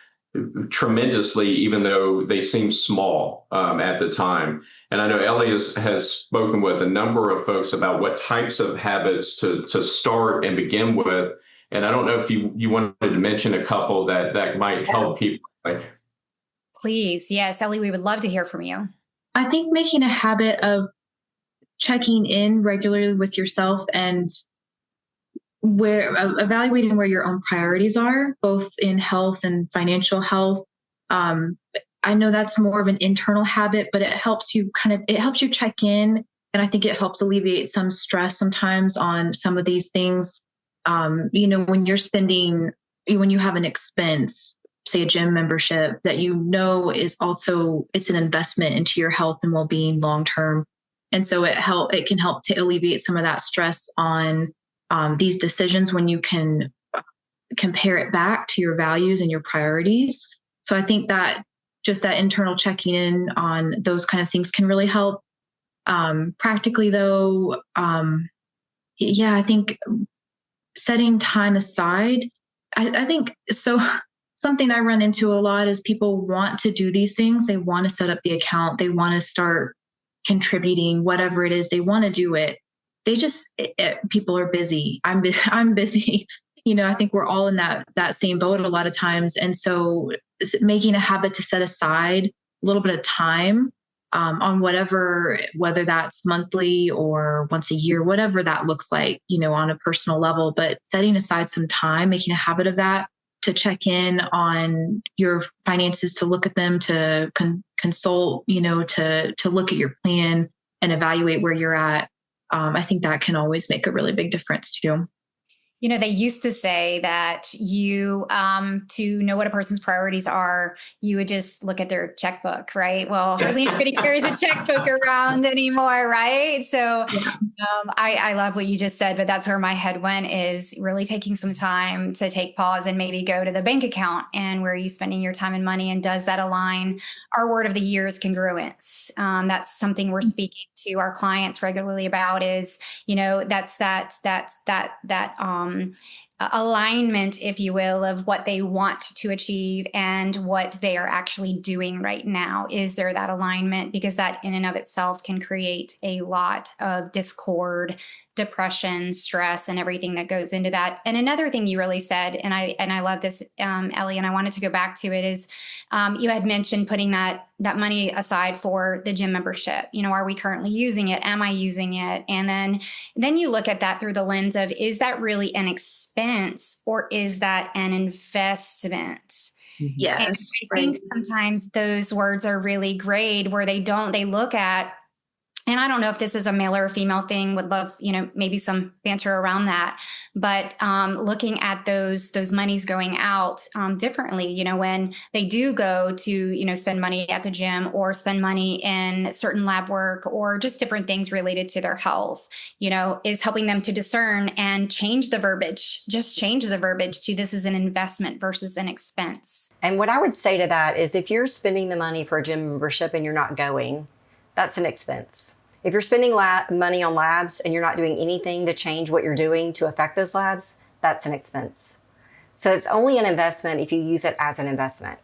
tremendously, even though they seem small at the time. And I know Ellie has spoken with a number of folks about what types of habits to start and begin with. And I don't know if you wanted to mention a couple that might help people. Please. Yes, Ellie, we would love to hear from you. I think making a habit of checking in regularly with yourself and evaluating where your own priorities are, both in health and financial health. I know that's more of an internal habit, but it helps you check in. And I think it helps alleviate some stress sometimes on some of these things. When you have an expense, say a gym membership that is also, it's an investment into your health and well-being long-term. And so it can help to alleviate some of that stress on these decisions when you can compare it back to your values and your priorities. So I think that just that internal checking in on those kind of things can really help. Practically though, I think setting time aside, I think so. Something I run into a lot is people want to do these things. They want to set up the account. They want to start contributing, whatever it is. They want to do it. They just, people are busy. I'm busy. I think we're all in that same boat a lot of times. And so making a habit to set aside a little bit of time on whether that's monthly or once a year, whatever that looks like, on a personal level, but setting aside some time, making a habit of that, to check in on your finances, to look at them, to consult, to look at your plan and evaluate where you're at. I think that can always make a really big difference too. They used to say that you, to know what a person's priorities are, you would just look at their checkbook, right? Well, hardly anybody carries a checkbook around anymore, right? So I love what you just said, but that's where my head went, is really taking some time to take pause and maybe go to the bank account and where are you spending your time and money, and does that align? Our word of the year is congruence. That's something we're speaking to our clients regularly about, is, that's alignment, if you will, of what they want to achieve and what they are actually doing right now. Is there that alignment? Because that in and of itself can create a lot of discord, depression, stress, and everything that goes into that. And another thing you really said, and I love this, Ellie, and I wanted to go back to it, is you had mentioned putting that money aside for the gym membership. Are we currently using it? Am I using it? And then you look at that through the lens of, is that really an expense or is that an investment? Yes. And I think sometimes those words are really grayed, where they look at, and I don't know if this is a male or a female thing, would love, maybe some banter around that, but looking at those monies going out differently, when they do go to, spend money at the gym or spend money in certain lab work or just different things related to their health, is helping them to discern and change the verbiage to, this is an investment versus an expense. And what I would say to that is, if you're spending the money for a gym membership and you're not going, that's an expense. If you're spending money on labs and you're not doing anything to change what you're doing to affect those labs, that's an expense. So it's only an investment if you use it as an investment,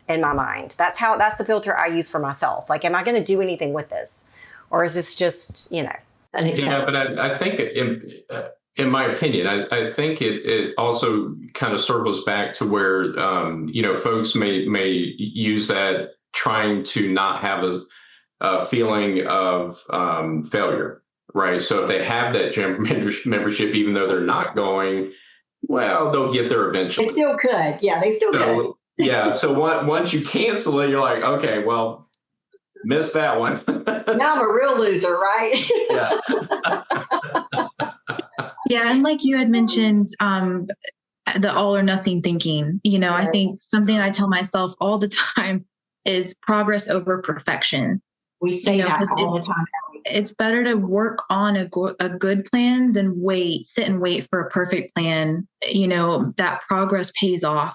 in my mind. That's the filter I use for myself. Like, am I going to do anything with this? Or is this just, an expense? Yeah, but I think in my opinion, I think it also kind of circles back to where, folks may use that trying to not have a feeling of failure, right? So if they have that gym membership, even though they're not going, well, they'll get there eventually. They still could. Yeah, they still could. Yeah. So once you cancel it, you're like, okay, well, missed that one. Now I'm a real loser, right? Yeah. Yeah, and like you had mentioned, the all or nothing thinking. I think something I tell myself all the time is progress over perfection. We say that all the time. It's better to work on a good plan than sit and wait for a perfect plan. That progress pays off.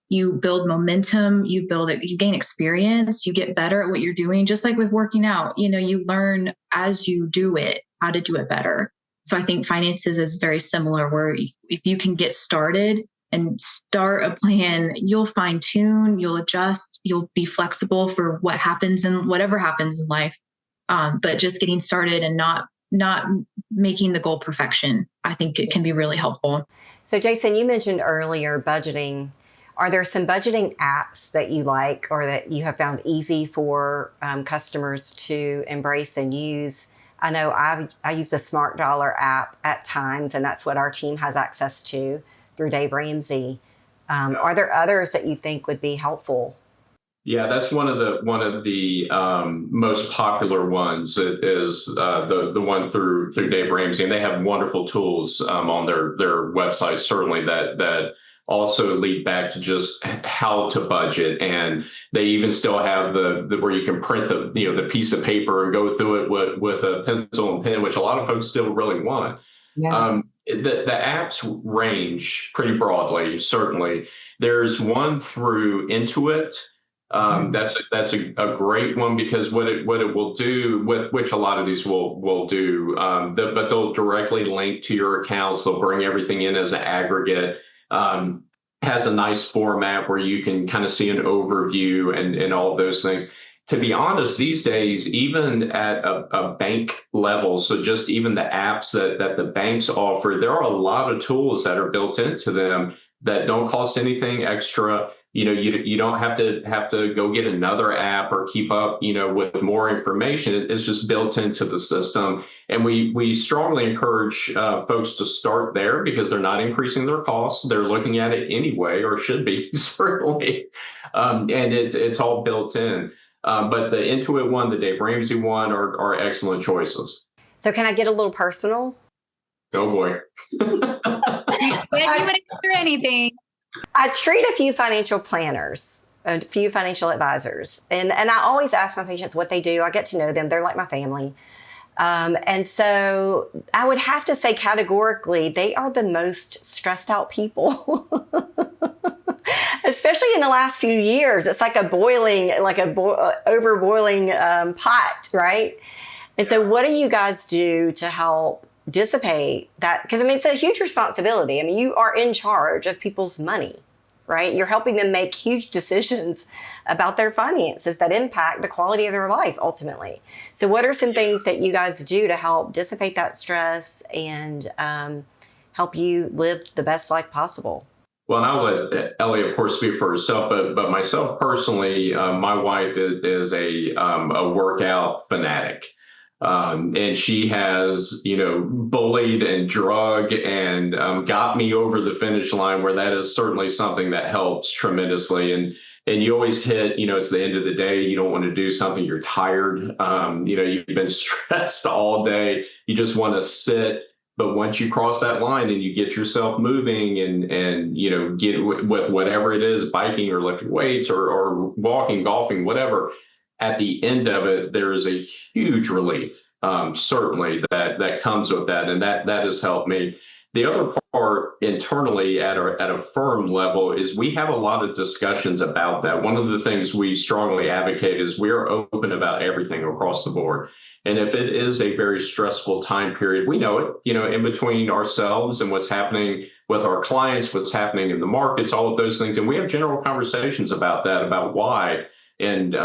You build momentum, you gain experience, you get better at what you're doing. Just like with working out, you learn as you do it, how to do it better. So I think finances is very similar, where if you can get started and start a plan, you'll fine tune, you'll adjust, you'll be flexible for whatever happens in life. But just getting started and not making the goal perfection, I think it can be really helpful. So Jason, you mentioned earlier budgeting. Are there some budgeting apps that you like or that you have found easy for customers to embrace and use? I know I use the Smart Dollar app at times, and that's what our team has access to through Dave Ramsey. Are there others that you think would be helpful? Yeah, that's one of the most popular ones. It is the one through Dave Ramsey, and they have wonderful tools on their website, certainly that also lead back to just how to budget. And they even still have the where you can print the piece of paper and go through it with a pencil and pen, which a lot of folks still really want. Yeah. The apps range pretty broadly. Certainly, there's one through Intuit. That's a great one, because what it will do, which a lot of these will do, but they'll directly link to your accounts. They'll bring everything in as an aggregate. Has a nice format where you can kind of see an overview and all of those things. To be honest, these days, even at a bank level, so just even the apps that the banks offer, there are a lot of tools that are built into them that don't cost anything extra. You don't have to go get another app or keep up, with more information. It's just built into the system. And we strongly encourage folks to start there, because they're not increasing their costs. They're looking at it anyway, or should be, certainly. And it's all built in. But the Intuit one, the Dave Ramsey one are excellent choices. So can I get a little personal? Oh, boy. You said you would answer anything. I treat a few financial planners, a few financial advisors, and I always ask my patients what they do. I get to know them. They're like my family. And so I would have to say categorically, they are the most stressed out people, especially in the last few years. It's like overboiling pot, right? And so what do you guys do to help dissipate that? Because it's a huge responsibility. You are in charge of people's money, right? You're helping them make huge decisions about their finances that impact the quality of their life ultimately. So what are some things that you guys do to help dissipate that stress and help you live the best life possible? Well, and I'll let Ellie, of course, speak for herself, but myself personally, my wife is a workout fanatic. And she has, bullied and drug and got me over the finish line, where that is certainly something that helps tremendously. And you always hit, it's the end of the day. You don't want to do something. You're tired. You've been stressed all day. You just want to sit. But once you cross that line and you get yourself moving and get with whatever it is, biking or lifting weights or walking, golfing, whatever, at the end of it, there is a huge relief, certainly, that comes with that. And that has helped me. The other part internally at a firm level is we have a lot of discussions about that. One of the things we strongly advocate is we're open about everything across the board. And if it is a very stressful time period, we know it, in between ourselves and what's happening with our clients, what's happening in the markets, all of those things. And we have general conversations about that, about why and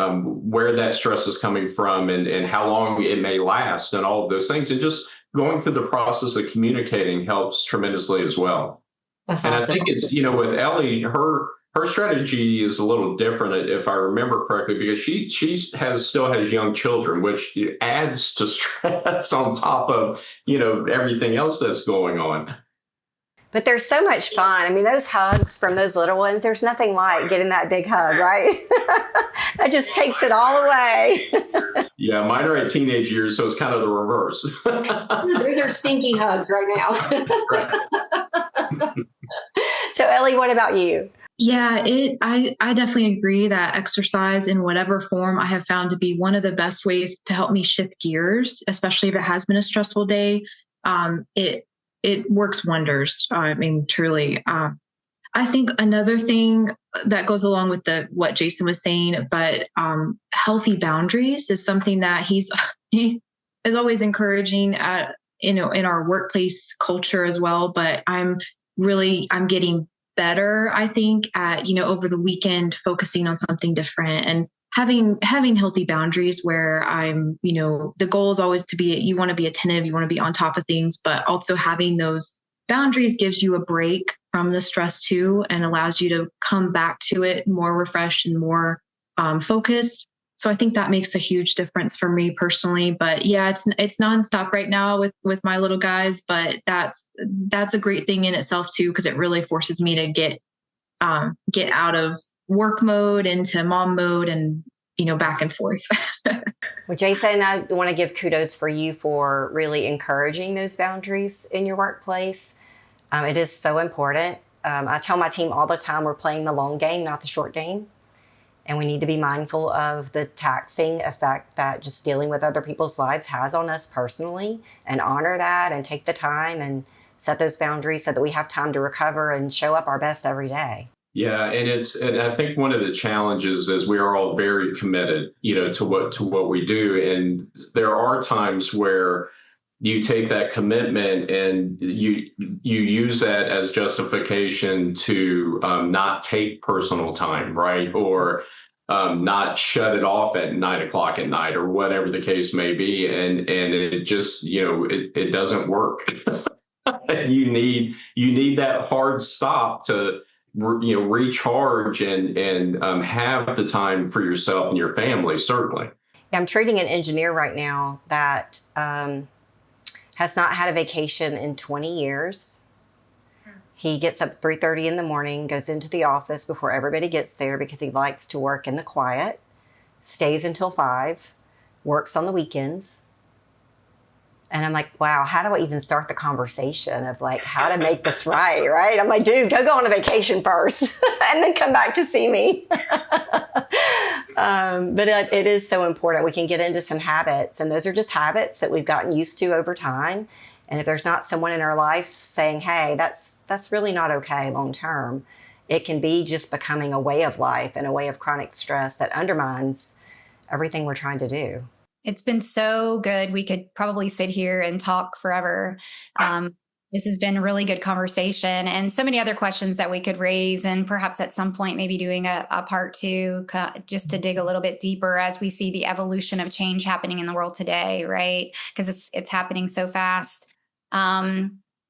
where that stress is coming from and how long it may last and all of those things. And just going through the process of communicating helps tremendously as well. That's and awesome. I think it's, with Ellie, her strategy is a little different, if I remember correctly, because she still has young children, which adds to stress on top of, everything else that's going on. But they're so much fun. I mean, those hugs from those little ones, there's nothing like getting that big hug, right? That just takes it all away. Yeah, mine are at teenage years, so it's kind of the reverse. Those are stinky hugs right now. So Ellie, what about you? Yeah, I definitely agree that exercise in whatever form I have found to be one of the best ways to help me shift gears, especially if it has been a stressful day. It works wonders. I mean, truly. I think another thing that goes along with what Jason was saying, but healthy boundaries is something that he is always encouraging in our workplace culture as well. But I'm getting better, I think, at, over the weekend, focusing on something different and having healthy boundaries where I'm, the goal is always you want to be attentive, you want to be on top of things, but also having those boundaries gives you a break from the stress too, and allows you to come back to it more refreshed and more focused. So I think that makes a huge difference for me personally. But yeah, it's nonstop right now with my little guys, but that's a great thing in itself too, because it really forces me to get out of work mode into mom mode and, back and forth. Well, Jason, I want to give kudos for you for really encouraging those boundaries in your workplace. It is so important. I tell my team all the time, we're playing the long game, not the short game. And we need to be mindful of the taxing effect that just dealing with other people's lives has on us personally, and honor that and take the time and set those boundaries so that we have time to recover and show up our best every day. Yeah, and I think one of the challenges is we are all very committed, to what we do, and there are times where you take that commitment and you use that as justification to not take personal time, right, or not shut it off at 9:00 at night or whatever the case may be, and it just it doesn't work. You need that hard stop to recharge and have the time for yourself and your family, certainly. I'm treating an engineer right now that has not had a vacation in 20 years. He gets up at 3:30 in the morning, goes into the office before everybody gets there because he likes to work in the quiet, stays until 5, works on the weekends. And I'm like, wow, how do I even start the conversation of how to make this right? I'm like, dude, go on a vacation first and then come back to see me. But it is so important. We can get into some habits, and those are just habits that we've gotten used to over time. And if there's not someone in our life saying, hey, that's really not okay long term, it can be just becoming a way of life and a way of chronic stress that undermines everything we're trying to do. It's been so good. We could probably sit here and talk forever. This has been a really good conversation, and so many other questions that we could raise, and perhaps at some point maybe doing a part 2 just to dig a little bit deeper as we see the evolution of change happening in the world today, right? Because it's happening so fast.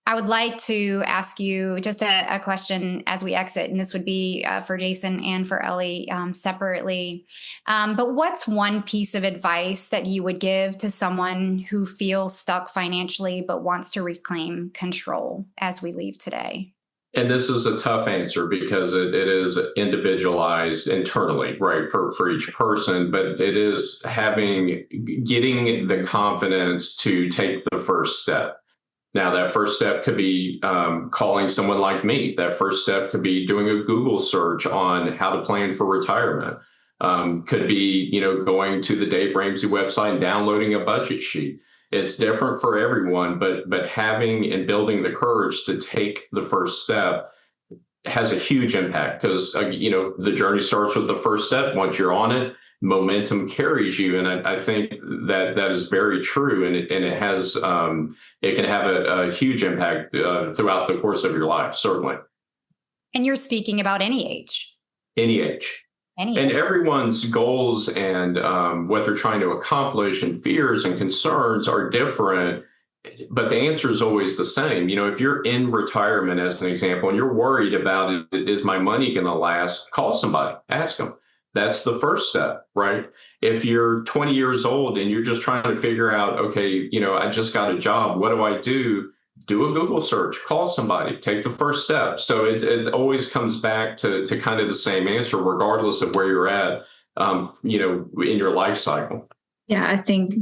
I would like to ask you just a question as we exit, and this would be for Jason and for Ellie separately. But what's one piece of advice that you would give to someone who feels stuck financially but wants to reclaim control as we leave today? And this is a tough answer because it is individualized internally, right, for each person. But it is getting the confidence to take the first step. Now, that first step could be calling someone like me. That first step could be doing a Google search on how to plan for retirement. Could be, going to the Dave Ramsey website and downloading a budget sheet. It's different for everyone, but having and building the courage to take the first step has a huge impact because, the journey starts with the first step. Once you're on it, momentum carries you. And I think that is very true. And it has, it can have a huge impact throughout the course of your life, certainly. And you're speaking about any age. Any age. And everyone's goals and what they're trying to accomplish and fears and concerns are different. But the answer is always the same. If you're in retirement, as an example, and you're worried about it, is my money going to last? Call somebody, ask them. That's the first step, right? If you're 20 years old and you're just trying to figure out, okay, I just got a job. What do I do? Do a Google search, call somebody, take the first step. So it always comes back to kind of the same answer, regardless of where you're at, in your life cycle. Yeah, I think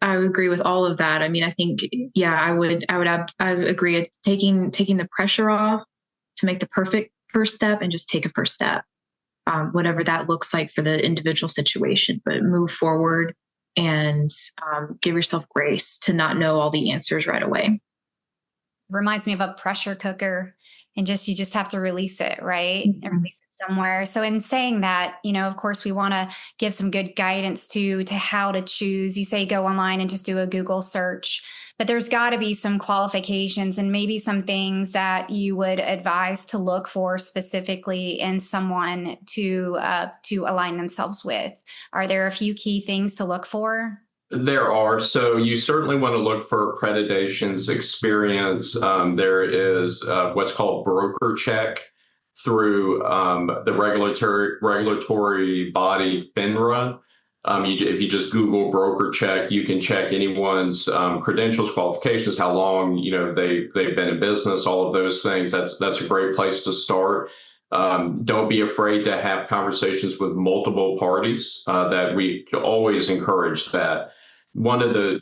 I would agree with all of that. I mean, I think, I would agree. It's taking the pressure off to make the perfect first step and just take a first step, whatever that looks like for the individual situation, but move forward and give yourself grace to not know all the answers right away. Reminds me of a pressure cooker, and you just have to release it, right? Mm-hmm. And release it somewhere. So in saying that, of course, we want to give some good guidance to how to choose. You say go online and just do a Google search, but there's got to be some qualifications and maybe some things that you would advise to look for specifically in someone to align themselves with. Are there a few key things to look for? There are. So you certainly want to look for accreditations, experience. There is what's called broker check through the regulatory body FINRA. If you just Google broker check, you can check anyone's credentials, qualifications, how long they've been in business, all of those things. That's a great place to start. Don't be afraid to have conversations with multiple parties. That we always encourage that. One of the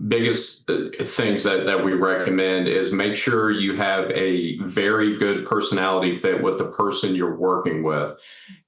biggest things that we recommend is make sure you have a very good personality fit with the person you're working with,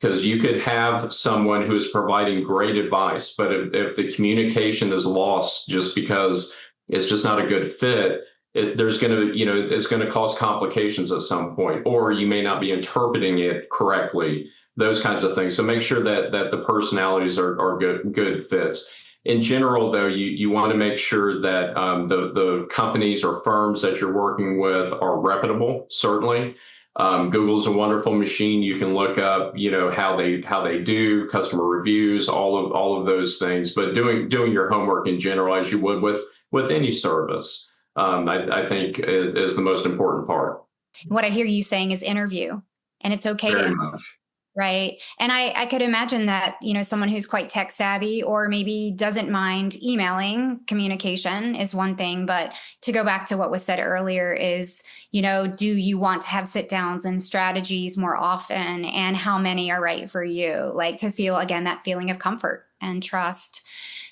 because you could have someone who is providing great advice, but if the communication is lost just because it's just not a good fit, it's going to cause complications at some point, or you may not be interpreting it correctly. Those kinds of things. So make sure that the personalities are good fits. In general, though, you want to make sure that the companies or firms that you're working with are reputable. Certainly, Google's a wonderful machine. You can look up, how they do customer reviews, all of those things. But doing your homework in general, as you would with any service, I think is the most important part. What I hear you saying is interview, and it's okay Very to much. Right. And I could imagine that, someone who's quite tech savvy or maybe doesn't mind emailing, communication is one thing. But to go back to what was said earlier is, do you want to have sit downs and strategies more often, and how many are right for you? Like to feel, again, that feeling of comfort and trust.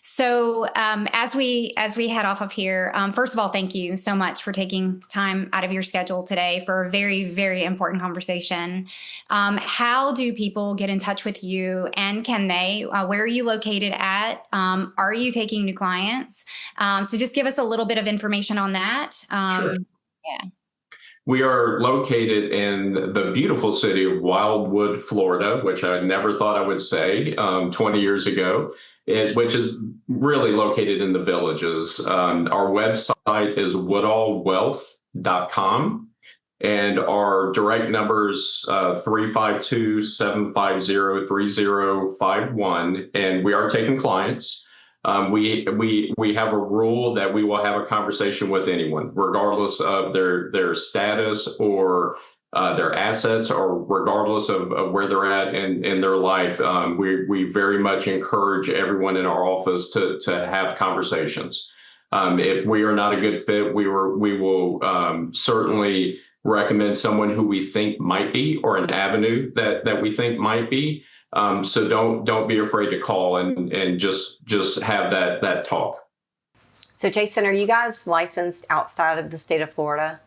So as we head off of here, first of all, thank you so much for taking time out of your schedule today for a very, very important conversation. How do people get in touch with you, and can they? Where are you located at? Are you taking new clients? So just give us a little bit of information on that. Sure. Yeah. We are located in the beautiful city of Wildwood, Florida, which I never thought I would say 20 years ago. Which is really located in the Villages. Our website is woodallwealth.com, and our direct numbers 352-750-3051, and we are taking clients. We have a rule that we will have a conversation with anyone, regardless of their status or their assets, or regardless of where they're at in their life. We very much encourage everyone in our office to have conversations. If we are not a good fit, we will certainly recommend someone who we think might be, or an avenue that we think might be. So don't be afraid to call and just have that talk. So Jason, are you guys licensed outside of the state of Florida?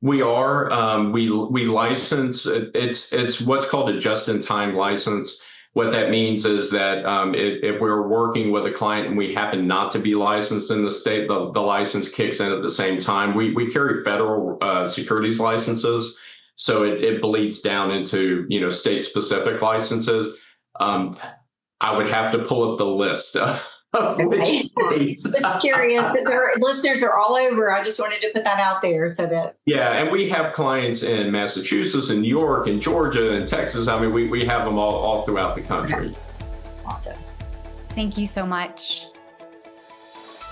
We are. We license. It's what's called a just-in-time license. What that means is that if we're working with a client and we happen not to be licensed in the state, the license kicks in at the same time. We carry federal securities licenses, so it bleeds down into state-specific licenses. I would have to pull up the list of which states. Just curious, our listeners are all over. I just wanted to put that out there so that. Yeah, and we have clients in Massachusetts and New York and Georgia and Texas. I mean, we have them all throughout the country. Okay. Awesome. Thank you so much.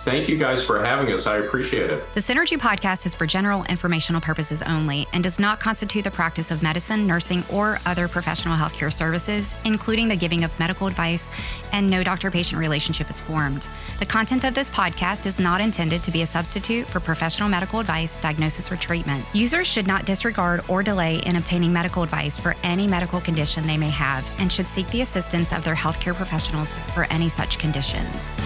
Thank you guys for having us. I appreciate it. The Synergy podcast is for general informational purposes only and does not constitute the practice of medicine, nursing, or other professional healthcare services, including the giving of medical advice, and no doctor-patient relationship is formed. The content of this podcast is not intended to be a substitute for professional medical advice, diagnosis, or treatment. Users should not disregard or delay in obtaining medical advice for any medical condition they may have and should seek the assistance of their healthcare professionals for any such conditions.